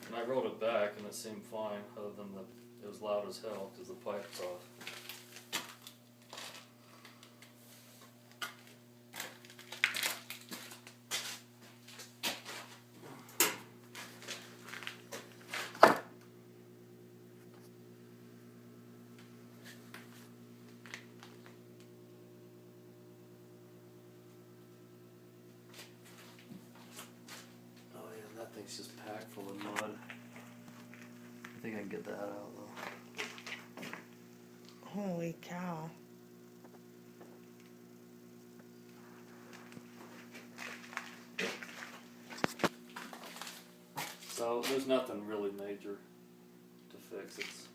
And I rode it back and it seemed fine, other than it was loud as hell because the pipe's off. Oh yeah, that thing's just packed full of mud. I think I can get that out though. Holy cow. So there's nothing really major to fix. It's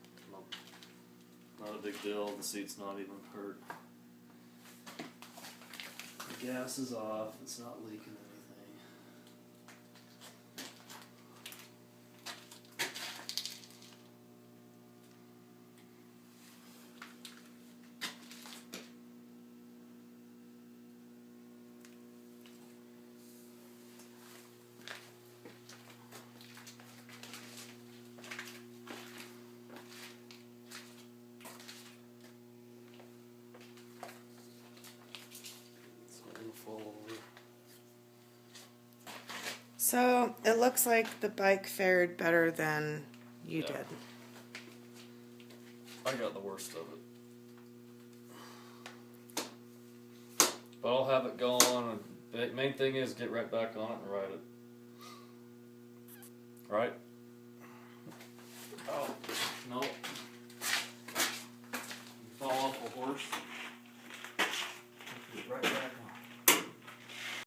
not a big deal. The seat's not even hurt. The gas is off. It's not leaking anything. Fall over. So it looks like the bike fared better than you Yeah. did. I got the worst of it. But I'll have it going, and the main thing is get right back on it and ride it. Right? Oh, no. You fall off a horse. Get right back